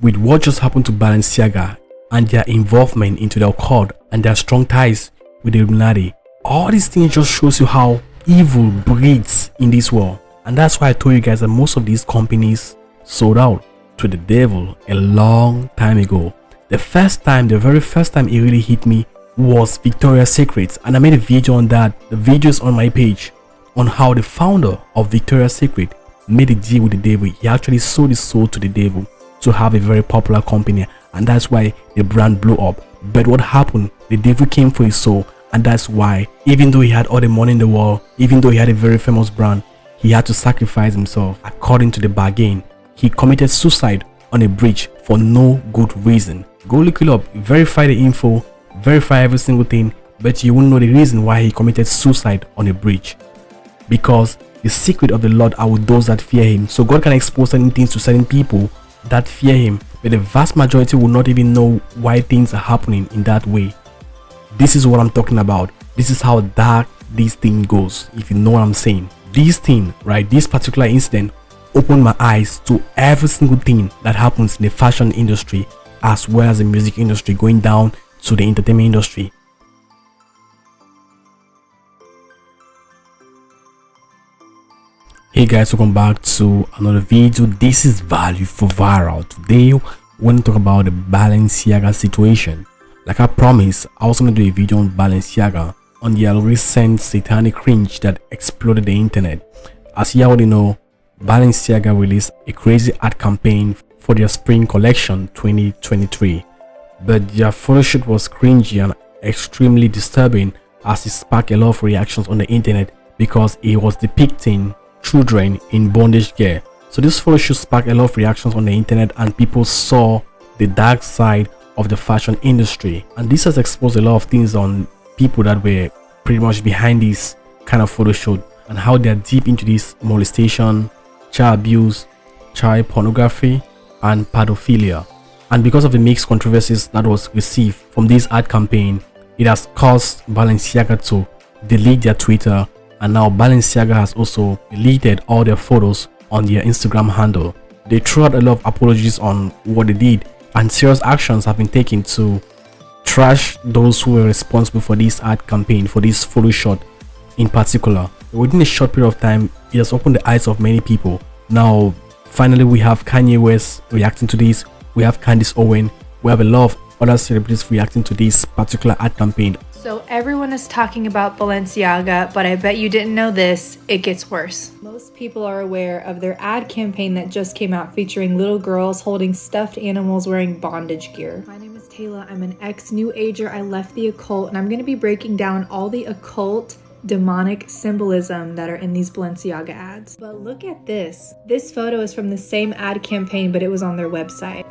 with what just happened to Balenciaga and their involvement into the occult and their strong ties with the Illuminati, all these things just shows you how evil breeds in this world. And that's why I told you guys that most of these companies sold out to the devil a long time ago. The very first time it really hit me was Victoria's Secret, and I made a video on that. The video is on my page on how the founder of Victoria's Secret made a deal with the devil. He actually sold his soul to the devil to have a very popular company, and that's why the brand blew up. But what happened? The devil came for his soul, and that's why, even though he had all the money in the world, even though he had a very famous brand, he had to sacrifice himself. According to the bargain, he committed suicide on a bridge for no good reason. Go look it up, verify the info, verify every single thing, but you won't know the reason why he committed suicide on a bridge. Because the secret of the Lord are with those that fear him. So God can expose certain things to certain people that fear him, but the vast majority will not even know why things are happening in that way. This is what I'm talking about. This is how dark this thing goes, if you know what I'm saying. This thing, right, this particular incident opened my eyes to every single thing that happens in the fashion industry as well as the music industry, going down to the entertainment industry. Hey guys, welcome back to another video. This is Value for Viral. Today we're going to talk about the Balenciaga situation. Like I promised, I was going to do a video on Balenciaga, on the recent satanic cringe that exploded the internet. As you already know, Balenciaga released a crazy ad campaign for their spring collection 2023, but their photo shoot was cringy and extremely disturbing, as it sparked a lot of reactions on the internet because it was depicting children in bondage gear. So this photo shoot sparked a lot of reactions on the internet, and people saw the dark side of the fashion industry, and this has exposed a lot of things on people that were pretty much behind this kind of photo shoot, and how they're deep into this molestation, child abuse, child pornography, and pedophilia. And because of the mixed controversies that was received from this ad campaign, it has caused Balenciaga to delete their Twitter, and now Balenciaga has also deleted all their photos on their Instagram handle. They threw out a lot of apologies on what they did, and serious actions have been taken to trash those who were responsible for this ad campaign, for this photo shot in particular. Within a short period of time, it has opened the eyes of many people. Now finally we have Kanye West reacting to this, we have Candace Owen, we have a lot of other celebrities reacting to this particular ad campaign. So everyone is talking about Balenciaga, but I bet you didn't know this, it gets worse. Most people are aware of their ad campaign that just came out featuring little girls holding stuffed animals wearing bondage gear. My name is Taylor, I'm an ex-New Ager, I left the occult, and I'm going to be breaking down all the occult demonic symbolism that are in these Balenciaga ads. But look at this. This photo is from the same ad campaign, but it was on their website.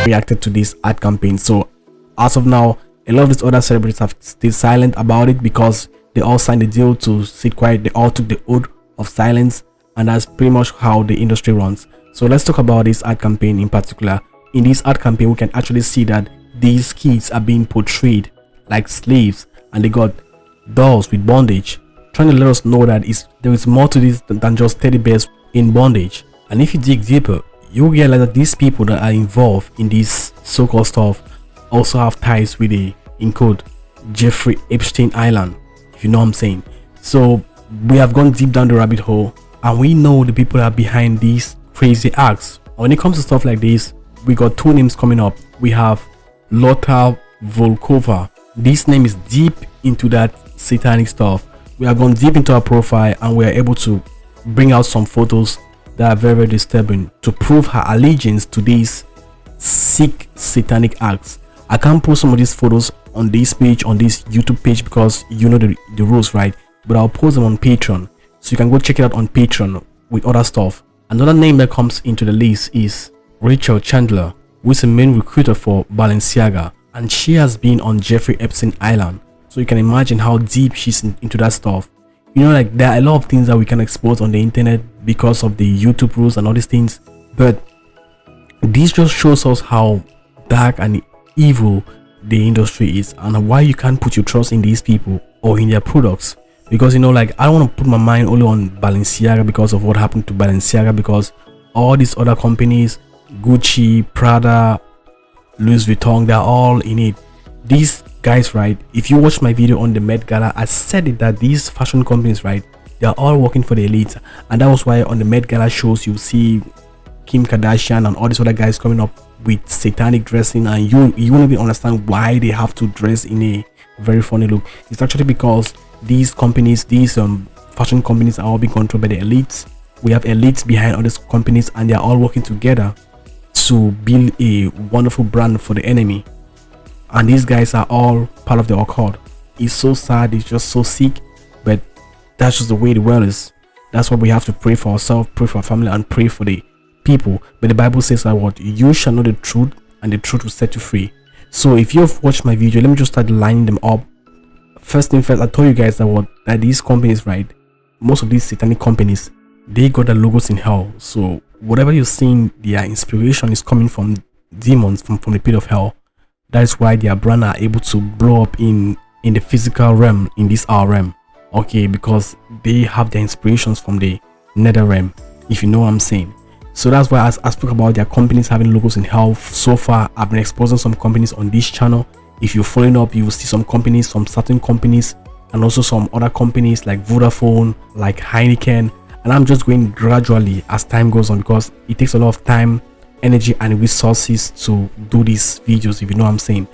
reacted to this ad campaign. So as of now, a lot of these other celebrities have stayed silent about it because they all signed a deal to sit quiet. They all took the oath of silence, and that's pretty much how the industry runs. So let's talk about this ad campaign in particular. In this ad campaign, we can actually see that these kids are being portrayed like slaves, and they got dolls with bondage, trying to let us know that there is more to this than just teddy bears in bondage. And if you dig deeper, you realize that these people that are involved in this so-called stuff also have ties with the, in code, Jeffrey Epstein Island, if you know what I'm saying. So we have gone deep down the rabbit hole, and we know the people that are behind these crazy acts. When it comes to stuff like this, we got two names coming up. We have Lotta Volkova. This name is deep into that satanic stuff. We have gone deep into her profile, and we are able to bring out some photos that are very, very disturbing to prove her allegiance to these sick satanic acts. I can't post some of these photos on this page, on this YouTube page, because you know the rules, right? But I'll post them on Patreon, so you can go check it out on Patreon with other stuff. Another name that comes into the list is Rachel Chandler, who is a main recruiter for Balenciaga, and she has been on Jeffrey Epstein Island. So you can imagine how deep she's into that stuff. You know, like there are a lot of things that we can expose on the internet because of the YouTube rules and all these things, but this just shows us how dark and evil the industry is, and why you can't put your trust in these people or in their products. Because you know, like, I don't want to put my mind only on Balenciaga because of what happened to Balenciaga, because all these other companies, Gucci, Prada, Louis Vuitton, they're all in it. These guys, right, if you watch my video on the Met Gala, I said it that these fashion companies, right, they are all working for the elite. And that was why on the Met Gala shows you see Kim Kardashian and all these other guys coming up with satanic dressing, and you won't even understand why they have to dress in a very funny look. It's actually because these companies, these fashion companies, are all being controlled by the elites. We have elites behind all these companies, and they are all working together to build a wonderful brand for the enemy. And these guys are all part of the Occult. It's so sad, it's just so sick, but that's just the way the world is. That's why we have to pray for ourselves, pray for our family, and pray for the people. But the Bible says that what? You shall know the truth, and the truth will set you free. So if you've watched my video, let me just start lining them up. First thing first, I told you guys that what, that these companies, right, most of these satanic companies, they got their logos in hell. So whatever you're seeing, their inspiration is coming from demons, from the pit of hell. That is why their brand are able to blow up in the physical realm, in this our realm. Okay, because they have their inspirations from the nether realm, if you know what I'm saying. So that's why I spoke about their companies having logos in hell. So far, I've been exposing some companies on this channel. If you're following up, you will see some companies, some certain companies, and also some other companies like Vodafone, like Heineken. And I'm just going gradually as time goes on, because it takes a lot of time, energy, and resources to do these videos, if you know what I'm saying.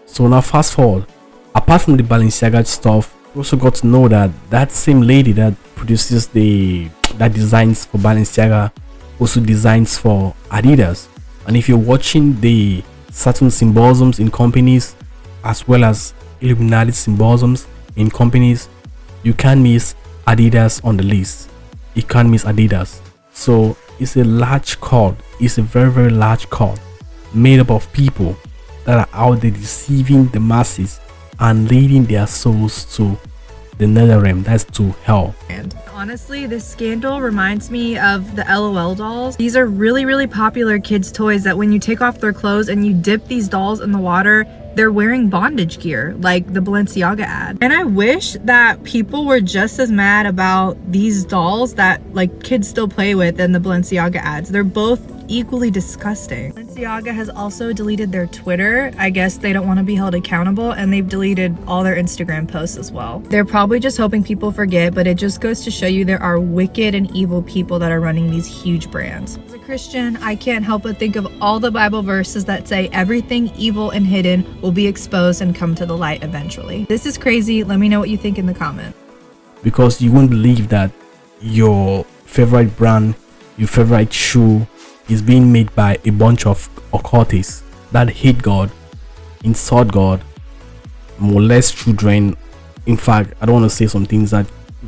So now fast forward, apart from the Balenciaga stuff, we also got to know that that same lady that produces that designs for Balenciaga also designs for Adidas. And if you're watching the certain symbolisms in companies, as well as Illuminati symbolisms in companies, you can't miss Adidas on the list. You can't miss Adidas. So it's a large cult. It's a very, very large cult made up of people that are out there deceiving the masses and leading their souls to the nether realm, that's to hell. And honestly, this scandal reminds me of the LOL dolls. These are really, really popular kids' toys that when you take off their clothes and you dip these dolls in the water, they're wearing bondage gear, like the Balenciaga ad. And I wish that people were just as mad about these dolls that like kids still play with than the Balenciaga ads. They're both equally disgusting. Balenciaga has also deleted their Twitter. I guess they don't want to be held accountable, and they've deleted all their Instagram posts as well. They're probably just hoping people forget, but it just goes to show you there are wicked and evil people that are running these huge brands. As a Christian, I can't help but think of all the Bible verses that say everything evil and hidden will be exposed and come to the light eventually. This is crazy. Let me know what you think in the comments. Because you won't believe that your favorite brand, your favorite shoe is being made by a bunch of occultists that hate God, insult God, molest children. In fact, I don't want to say some things that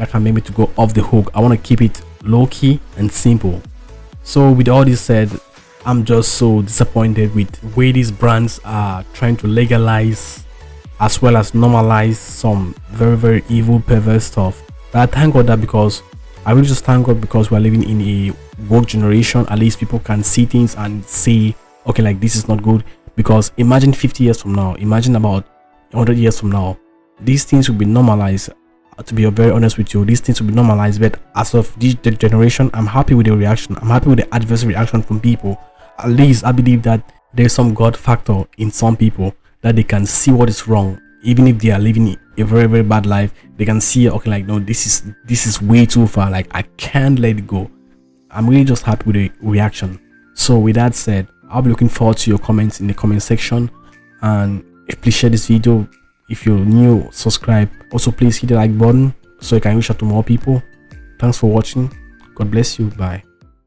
can make me to go off the hook. I want to keep it low-key and simple. So with all this said, I'm just so disappointed with the way these brands are trying to legalize as well as normalize some very evil perverse stuff. But I thank God that, because I really just thank God because we're living in a woke generation. At least people can see things and say, okay, like this is not good. Because imagine 50 years from now, imagine about 100 years from now, these things will be normalized. To be very honest with you, these things will be normalized. But as of this generation, I'm happy with the reaction. I'm happy with the adverse reaction from people. At least I believe that there's some God factor in some people, that they can see what is wrong, even if they are living a very bad life. They can see, okay, like no, this is way too far, like I can't let it go. I'm really just happy with the reaction. So with that said, I'll be looking forward to your comments in the comment section, and please share this video. If you're new, subscribe. Also please hit the like button so you can reach out to more people. Thanks for watching. God bless you. Bye.